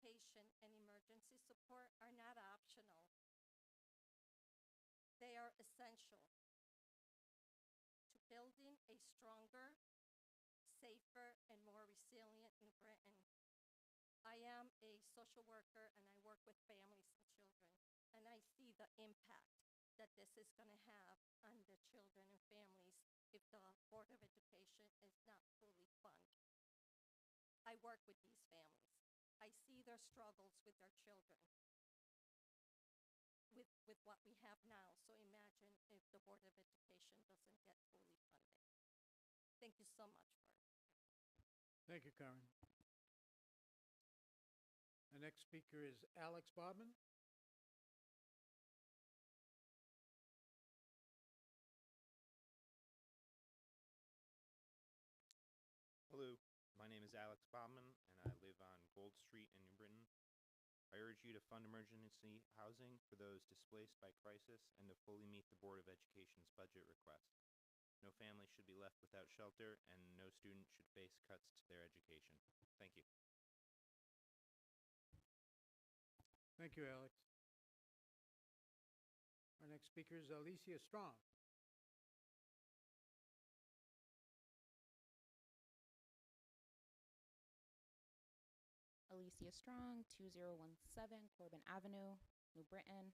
education and emergency support are not optional. They are essential to building a stronger, safer, and more resilient New Britain. I am a social worker and I work with families and children, and I see the impact that this is going to have on the children and families if the Board of Education is not fully funded. I work with these families. I see their struggles with their children, with what we have now. So imagine if the Board of Education doesn't get fully funded. Thank you so much for it. Thank you, Karen. The next speaker is Alex Bodman. Hello, my name is Alex Bauman, and I live on Gold Street in New Britain. I urge you to fund emergency housing for those displaced by crisis and to fully meet the Board of Education's budget request. No family should be left without shelter, and no student should face cuts to their education. Thank you. Thank you, Alex. Our next speaker is Alicia Strong. Alicia Strong, 2017 Corbin Avenue, New Britain.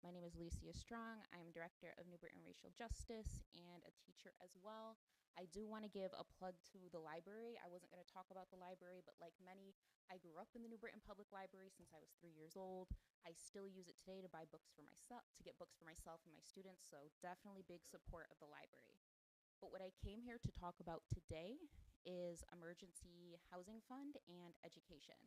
My name is Alicia Strong. I am Director of New Britain Racial Justice and a teacher as well. I do want to give a plug to the library. I wasn't going to talk about the library, but like many, I grew up in the New Britain Public Library since I was 3 years old. I still use it today to buy books for myself, to get books for myself and my students, so definitely big support of the library. But what I came here to talk about today is emergency housing fund and education.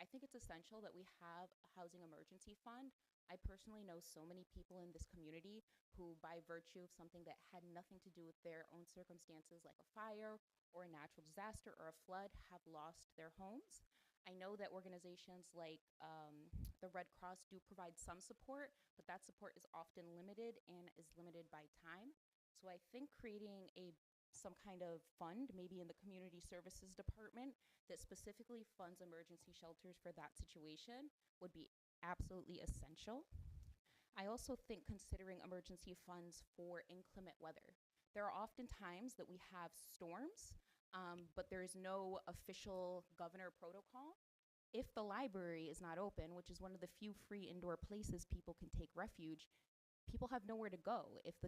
I think it's essential that we have a housing emergency fund. I personally know so many people in this community who, by virtue of something that had nothing to do with their own circumstances, like a fire or a natural disaster or a flood, have lost their homes. I know that organizations like the Red Cross do provide some support, but that support is often limited and is limited by time. So I think creating some kind of fund, maybe in the community services department, that specifically funds emergency shelters for that situation would be absolutely essential. I also think considering emergency funds for inclement weather. There are often times that we have storms, but there is no official governor protocol. If the library is not open, which is one of the few free indoor places people can take refuge, people have nowhere to go. If the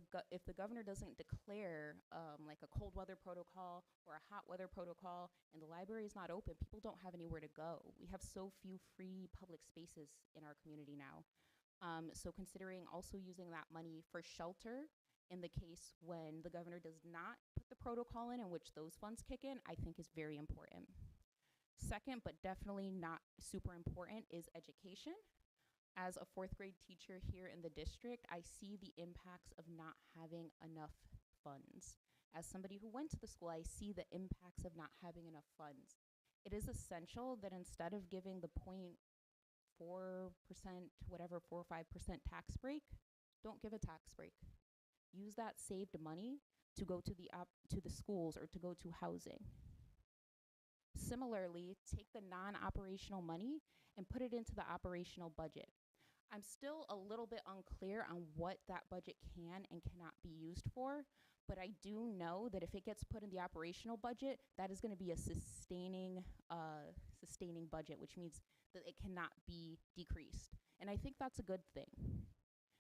governor doesn't declare like a cold weather protocol or a hot weather protocol and the library is not open, people don't have anywhere to go. We have so few free public spaces in our community now. So considering also using that money for shelter in the case when the governor does not put the protocol in which those funds kick in, I think is very important. Second, but definitely not super important, is education. As a 4th grade teacher here in the district, I see the impacts of not having enough funds. As somebody who went to the school, I see the impacts of not having enough funds. It is essential that instead of giving the 0.4%, whatever, 4 or 5% tax break, don't give a tax break. Use that saved money to go to the schools or to go to housing. Similarly, take the non-operational money and put it into the operational budget. I'm still a little bit unclear on what that budget can and cannot be used for, but I do know that if it gets put in the operational budget, that is going to be a sustaining budget, which means that it cannot be decreased. And I think that's a good thing,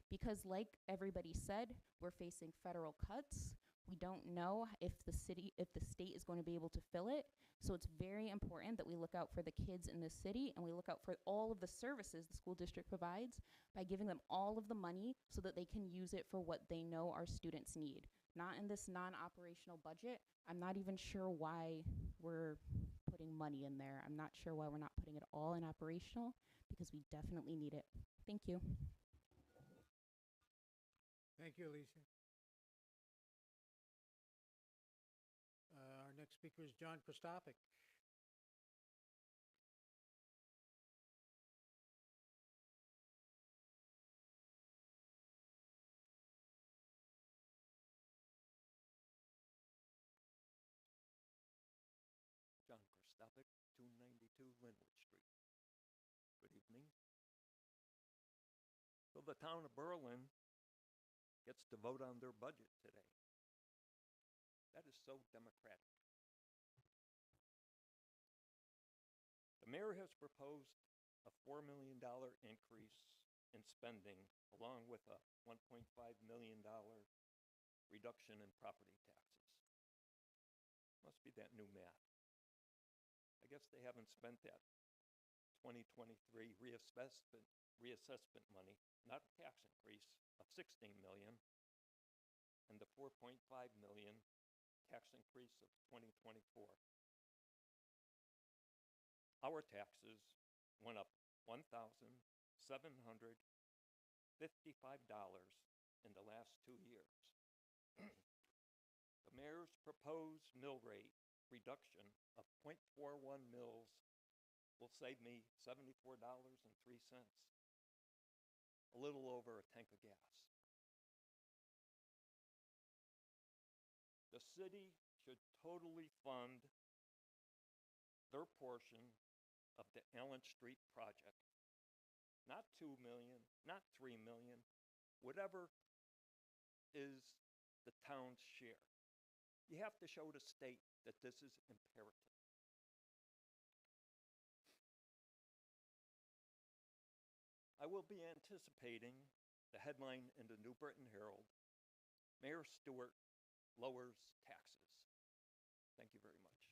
because like everybody said, we're facing federal cuts. We don't know if the state is going to be able to fill it. So it's very important that we look out for the kids in the city and we look out for all of the services the school district provides by giving them all of the money so that they can use it for what they know our students need. Not in this non-operational budget. I'm not even sure why we're putting money in there. I'm not sure why we're not putting it all in operational, because we definitely need it. Thank you. Thank you, Alicia. Our next speaker is John Kristopic. John Kristopic, 219 Linwood Street. Good evening. So the town of Berlin gets to vote on their budget today. That is so democratic. The mayor has proposed a $4 million increase in spending, along with a $1.5 million reduction in property taxes. Must be that new math. I guess they haven't spent that 2023 reassessment money, not a tax increase of $16 million, and the $4.5 million tax increase of 2024. Our taxes went up $1,755 in the last 2 years. The mayor's proposed mill rate reduction of 0.41 mils will save me $74.03, a little over a tank of gas. The city should totally fund their portion of the Allen Street project. Not $2 million, not $3 million, whatever is the town's share. You have to show the state that this is imperative. I will be anticipating the headline in the New Britain Herald, Mayor Stewart lowers taxes. Thank you very much.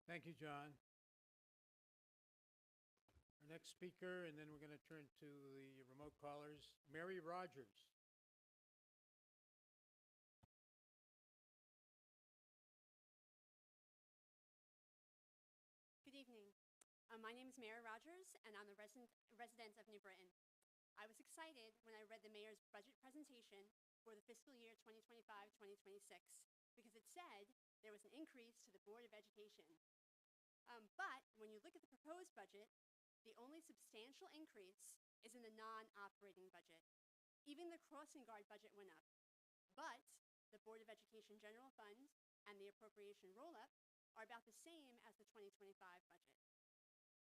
Thank you, John. Our next speaker, and then we're going to turn to the remote callers, Mary Rogers. Good evening. My name is Mary Rogers, and I'm the resident of New Britain. I was excited when I read the mayor's budget presentation for the fiscal year 2025-2026 because it said there was an increase to the Board of Education. But when you look at the proposed budget, the only substantial increase is in the non-operating budget. Even the crossing guard budget went up. But the Board of Education general fund and the appropriation roll-up are about the same as the 2025 budget.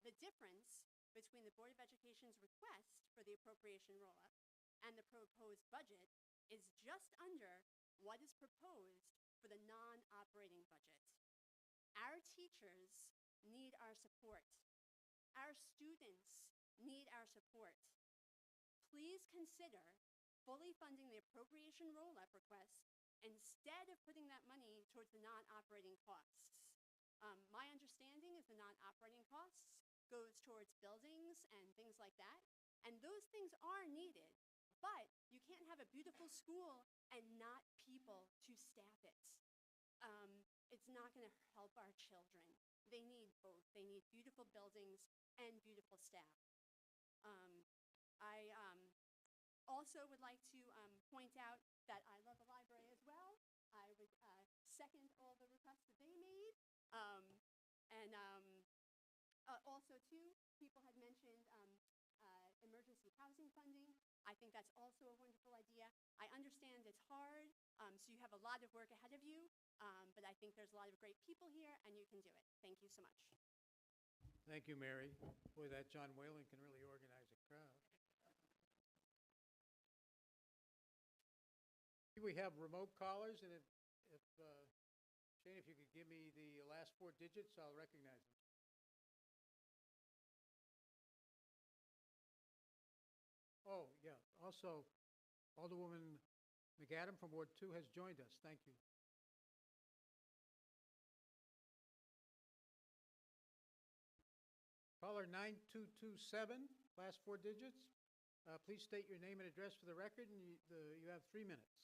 The difference between the Board of Education's request for the appropriation roll-up and the proposed budget is just under what is proposed for the non-operating budget. Our teachers need our support. Our students need our support. Please consider fully funding the appropriation roll-up request instead of putting that money towards the non-operating costs. My understanding is the non-operating costs goes towards buildings and things like that, and those things are needed, but you can't have a beautiful school and not people to staff it. It's not going to help our children. They need both. They need beautiful buildings and beautiful staff. I also would like to point out that I love the library as well. I would second all the requests that they made. Also, too, people had mentioned emergency housing funding. I think that's also a wonderful idea. I understand it's hard, so you have a lot of work ahead of you, but I think there's a lot of great people here, and you can do it. Thank you so much. Thank you, Mary. Boy, that John Whalen can really organize a crowd. We have remote callers, and if Shane, if you could give me the last 4 digits, I'll recognize them. Oh, yeah. Also, Alderwoman McAdam from Ward 2 has joined us. Thank you. Caller 9227, last 4 digits. Please state your name and address for the record, and you have 3 minutes.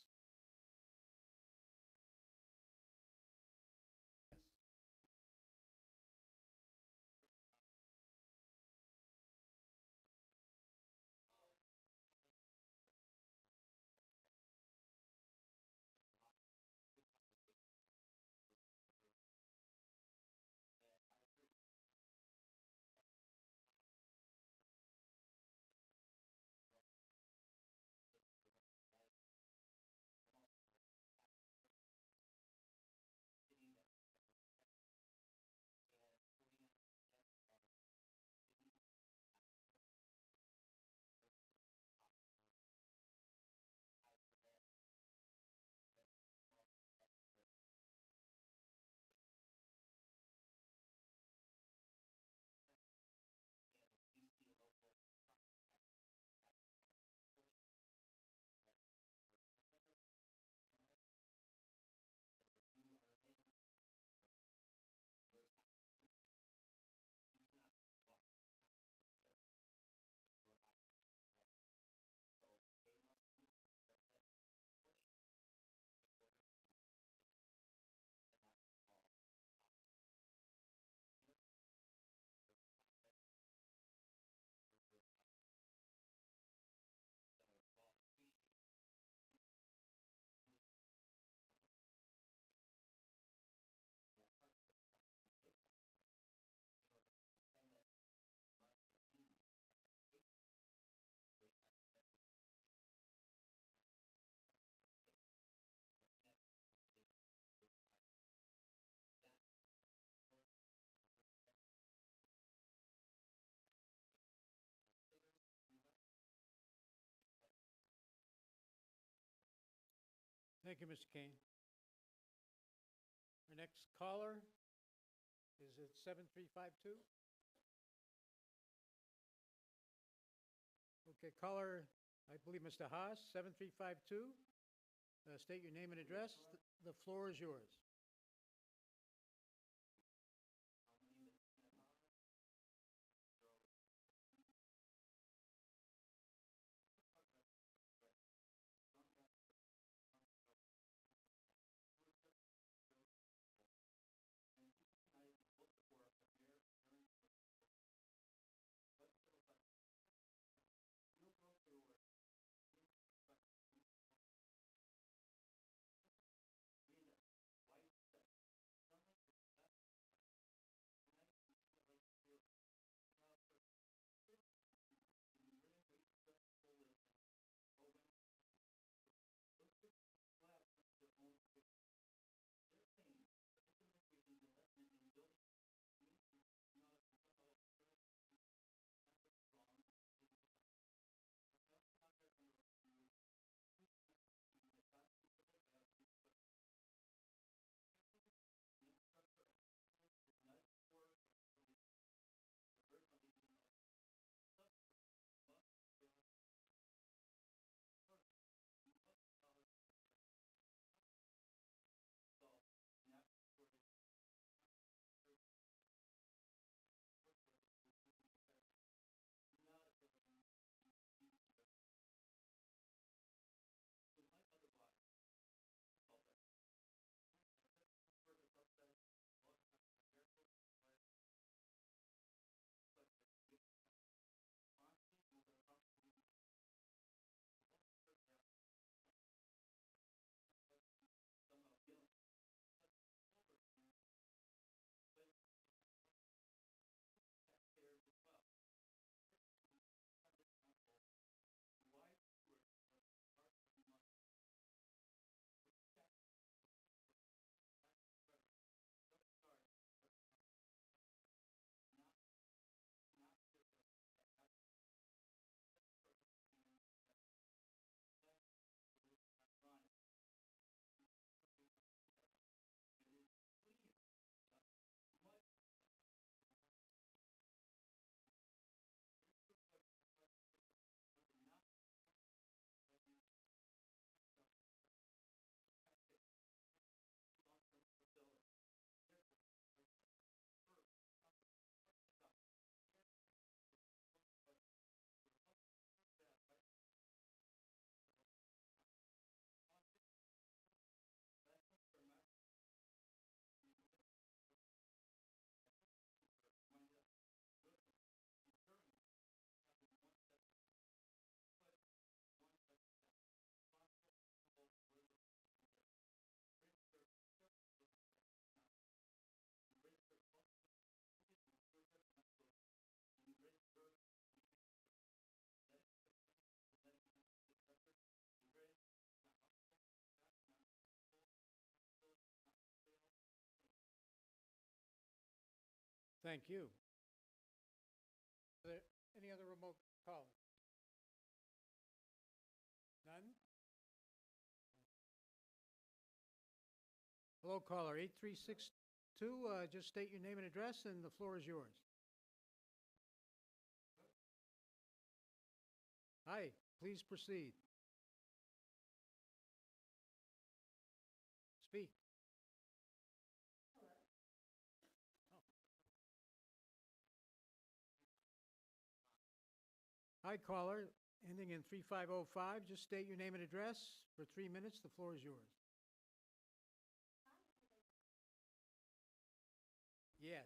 Thank you, Mr. Kane. Our next caller is at 7352. Okay, caller, I believe Mr. Haas, 7352. State your name and address. The floor is yours. Thank you. Are there any other remote callers? None? Hello, caller, 8362. Just state your name and address, and the floor is yours. Hi, please proceed. Speak. Hi, caller, ending in 3505. Just state your name and address for 3 minutes. The floor is yours. Yes.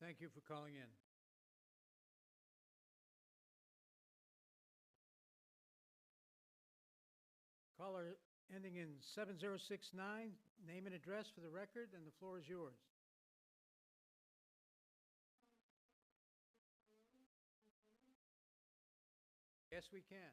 Thank you for calling in. Caller ending in 7069, name and address for the record, and the floor is yours. Yes, we can.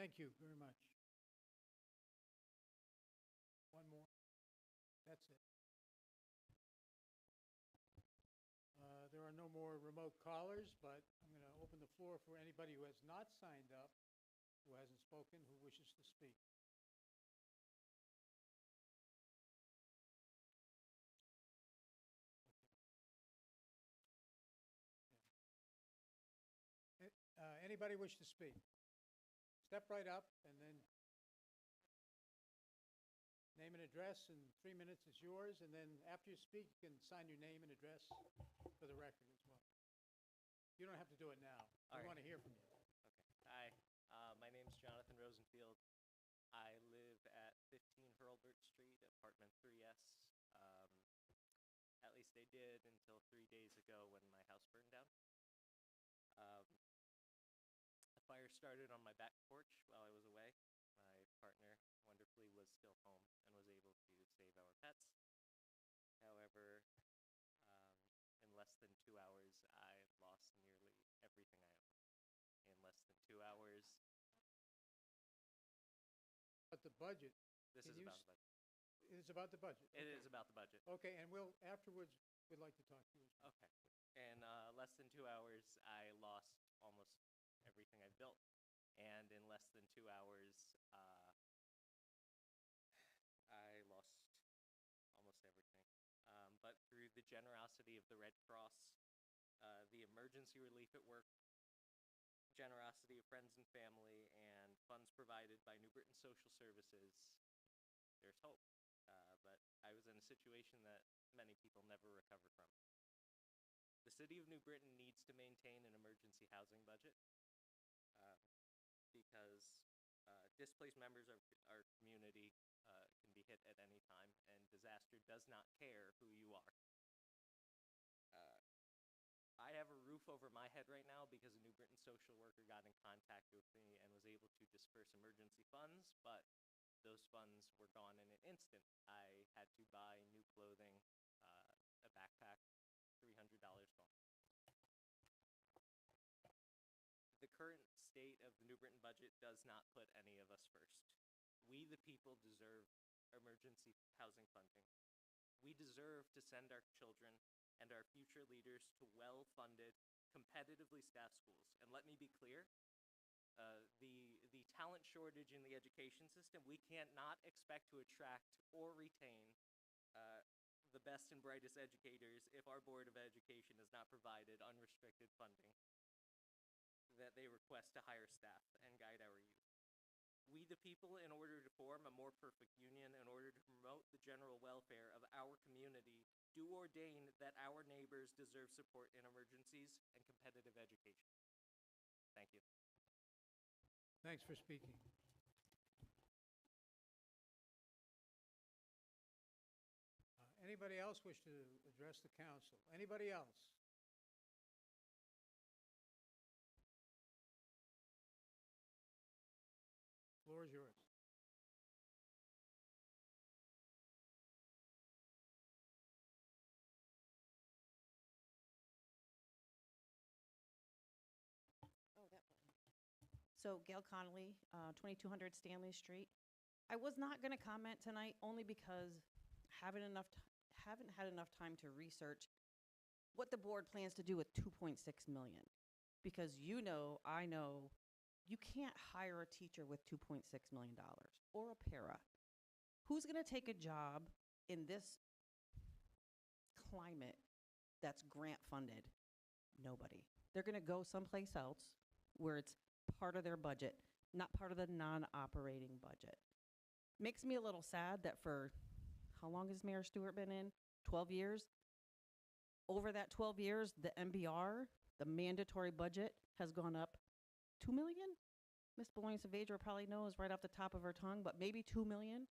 Thank you very much. One more. That's it. There are no more remote callers, but I'm going to open the floor for anybody who has not signed up, who hasn't spoken, who wishes to speak. Anybody wish to speak? Step right up, and then name and address, and 3 minutes is yours, and then after you speak, you can sign your name and address for the record as well. You don't have to do it now. All We right. want to hear from you. Okay. Hi, my name is Jonathan Rosenfield. I live at 15 Hurlburt Street, apartment 3S. At least I did until 3 days ago when my house burned down. The fire started on my back porch while I was away. My partner, wonderfully, was still home and was able to save our pets. However, in less than 2 hours, I lost nearly everything I owned. In less than 2 hours, But the budget, this Can is you about s- the budget. it is about the budget. It Okay. is about the budget. Okay, and we'll, afterwards, we'd like to talk to you as well. Okay. In less than 2 hours, I lost almost everything I built. And in less than 2 hours, I lost almost everything. But through the generosity of the Red Cross, the emergency relief at work, generosity of friends and family, and funds provided by New Britain Social Services, there's hope. But I was in a situation that many people never recover from. The City of New Britain needs to maintain an emergency housing budget because displaced members of our community can be hit at any time, and disaster does not care who you are. I have a roof roof over my head right now because a New Britain social worker got in contact with me and was able to disperse emergency funds, but those funds were gone in an instant. I had to buy new clothing, a backpack, $300 gone. The current state of the New Britain budget does not put any of us first. We, the people, deserve emergency housing funding. We deserve to send our children and our future leaders to well-funded, competitively staffed schools. And let me be clear, the talent shortage in the education system, we can't not expect to attract or retain the best and brightest educators if our Board of Education has not provided unrestricted funding that they request to hire staff and guide our youth. We, the people, in order to form a more perfect union, in order to promote the general welfare of our community, do ordain that our neighbors deserve support in emergencies and competitive education. Thank you. Thanks for speaking. Anybody else wish to address the council? Anybody else? Floor is yours. So Gail Connolly, 2200 Stanley Street. I was not going to comment tonight only because haven't had enough time to research what the board plans to do with 2.6 million. Because you know, I know, you can't hire a teacher with $2.6 million or a para. Who's going to take a job in this climate that's grant funded? Nobody. They're going to go someplace else where it's part of their budget, not part of the non-operating budget. Makes me a little sad that for, how long has Mayor Stewart been in? 12 years? Over that 12 years, the MBR, the mandatory budget, has gone up 2 million? Ms. Bologna-Saavedra probably knows right off the top of her tongue, but maybe 2 million.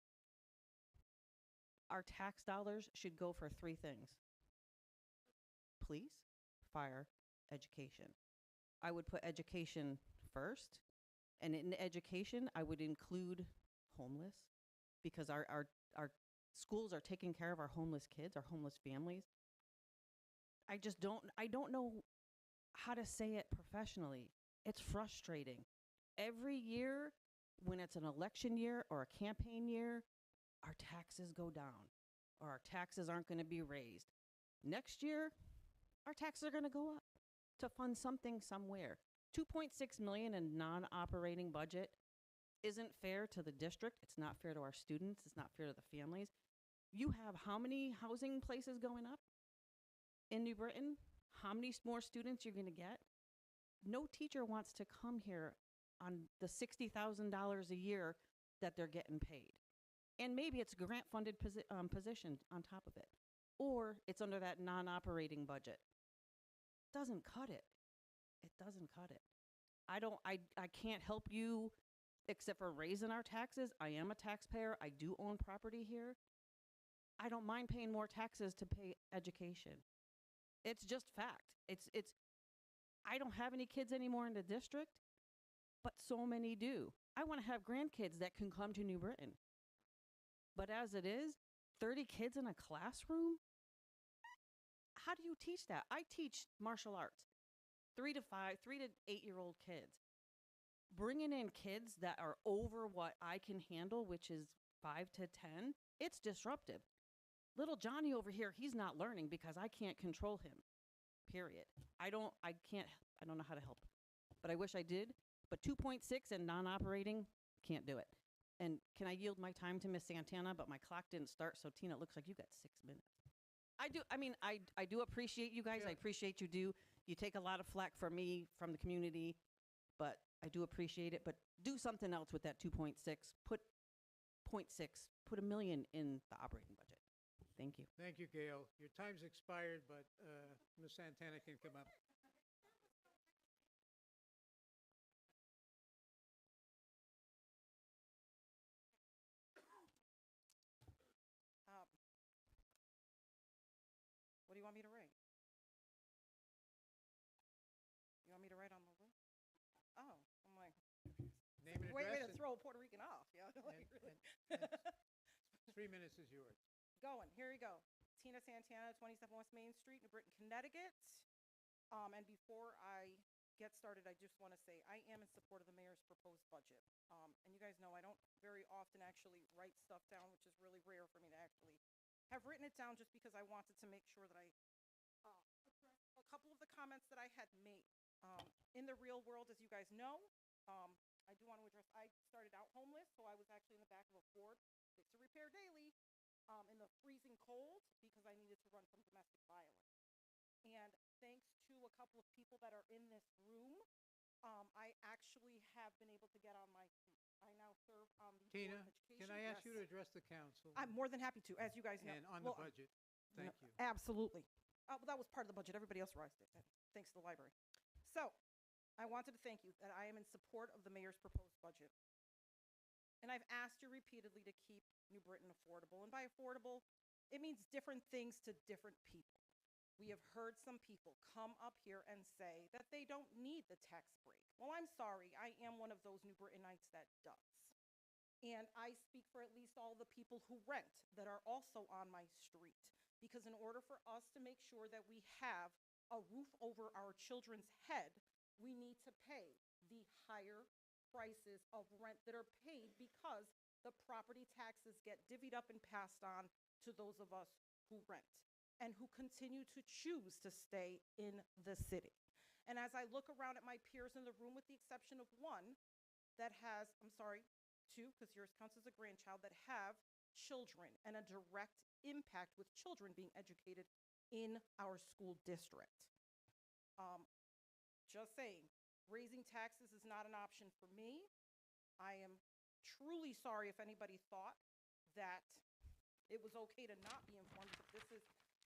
Our tax dollars should go for 3 things: police, fire, education. I would put education first, and in education, I would include homeless, because our schools are taking care of our homeless kids, our homeless families. I don't know how to say it professionally. It's frustrating. Every year, when it's an election year or a campaign year, our taxes go down, or our taxes aren't going to be raised. Next year, our taxes are going to go up to fund something somewhere. 2.6 million in non-operating budget isn't fair to the district. It's not fair to our students. It's not fair to the families. You have how many housing places going up in New Britain? How many more students you're going to get? No teacher wants to come here on the $60,000 a year that they're getting paid. And maybe it's a grant-funded position on top of it. Or it's under that non-operating budget. Doesn't cut it. It doesn't cut it. I can't help you except for raising our taxes. I am a taxpayer. I do own property here. I don't mind paying more taxes to pay education. It's just fact. I don't have any kids anymore in the district, but so many do. I want to have grandkids that can come to New Britain. But as it is, 30 kids in a classroom? How do you teach that? I teach martial arts, 3 to 8-year-old kids. Bringing in kids that are over what I can handle, which is 5 to 10, it's disruptive. Little Johnny over here, he's not learning because I can't control him, period. I don't know how to help, but I wish I did. But 2.6 and non-operating, can't do it. And can I yield my time to Miss Santana? But my clock didn't start, so Tina, it looks like you got 6 minutes. I do appreciate you guys. Yeah. I appreciate you do. You take a lot of flack from me, from the community, but I do appreciate it. But do something else with that 2.6. Put 0.6, put $1 million in the operating budget. Thank you. Thank you, Gail. Your time's expired, but Ms. Santana can come up. What do you want me to write? Like, And- really. and 3 minutes is yours. Going, here we go. Tina Santana, 27 West Main Street, New Britain, Connecticut. And before I get started, I just want to say I am in support of the mayor's proposed budget. And you guys know I don't very often actually write stuff down, which is really rare for me to actually have written it down just because I wanted to make sure that I address a couple of the comments that I had made. In the real world, as you guys know, I do want to address, I started out homeless, so I was actually in the back of a Ford, fix and repair daily, in the freezing cold because I needed to run from domestic violence. And thanks to a couple of people that are in this room, I actually have been able to get on my feet. I now serve on the Board Tina, of Education. can I ask you to Yes. address the council? I'm more than happy to, as you guys know. And on the Well, budget? Thank you. Absolutely. Well, that was part of the budget. Everybody else raised it, thanks to the library. So, I wanted to thank you that I am in support of the mayor's proposed budget. And I've asked you repeatedly to keep New Britain affordable. And by affordable, it means different things to different people. We have heard some people come up here and say that they don't need the tax break. Well, I'm sorry, I am one of those New Brittanites that does. And I speak for at least all the people who rent that are also on my street. Because in order for us to make sure that we have a roof over our children's head, we need to pay the higher prices of rent that are paid because the property taxes get divvied up and passed on to those of us who rent and who continue to choose to stay in the city. And as I look around at my peers in the room, with the exception of one that has, I'm sorry, two, because yours counts as a grandchild, that have children and a direct impact with children being educated in our school district. Just saying, raising taxes is not an option for me. I am truly sorry if anybody thought that it was okay to not be informed, but this is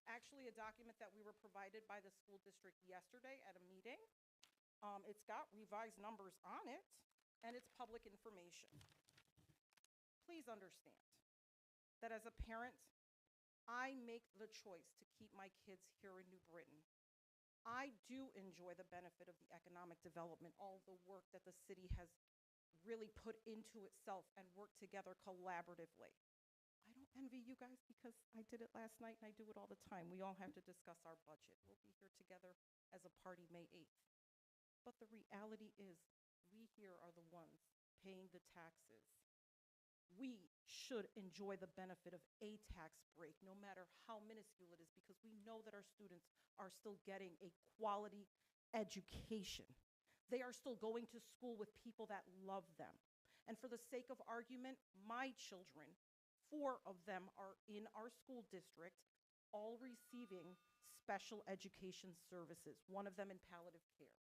actually a document that we were provided by the school district yesterday at a meeting. It's got revised numbers on it, and it's public information. Please understand that as a parent, I make the choice to keep my kids here in New Britain. I do enjoy the benefit of the economic development, all the work that the city has really put into itself and worked together collaboratively. I don't envy you guys because I did it last night and I do it all the time. We all have to discuss our budget. We'll be here together as a party May 8th. But the reality is, we here are the ones paying the taxes. We should enjoy the benefit of a tax break, no matter how minuscule it is, because we know that our students are still getting a quality education. They are still going to school with people that love them. And for the sake of argument, my children, 4 of them are in our school district, all receiving special education services, one of them in palliative care.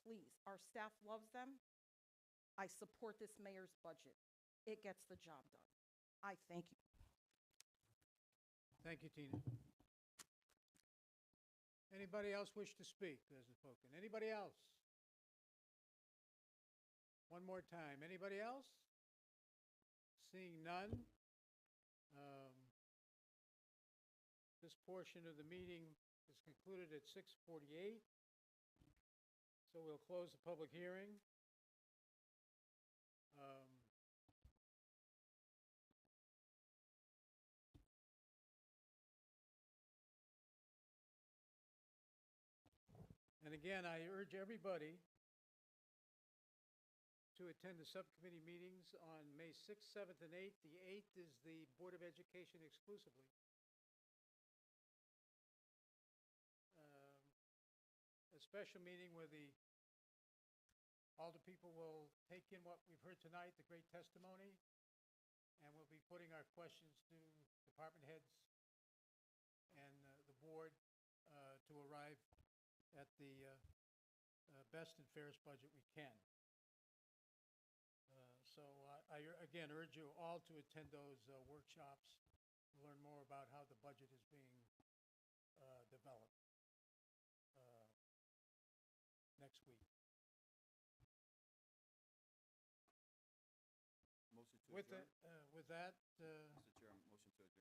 Please, our staff loves them. I support this mayor's budget. It gets the job done. I thank you. Thank you, Tina. Anybody else wish to speak who hasn't spoken? Anybody else? One more time. Anybody else? Seeing none, this portion of the meeting is concluded at 6:48. So we'll close the public hearing. And again, I urge everybody to attend the subcommittee meetings on May 6th, 7th, and 8th. The 8th is the Board of Education exclusively. A special meeting where all the people will take in what we've heard tonight, the great testimony, and we'll be putting our questions to department heads and the board to arrive at the best and fairest budget we can. So I again urge you all to attend those workshops to learn more about how the budget is being developed next week. Motion to With adjourn. that, Mr. Chair, motion to adjourn.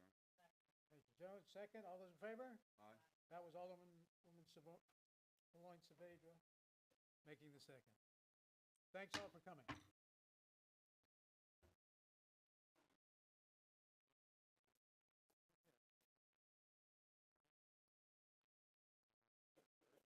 thank you, Joe. Second, all those in favor? Aye. That was Alderman Savoy Saavedra making the second. Thanks all for coming.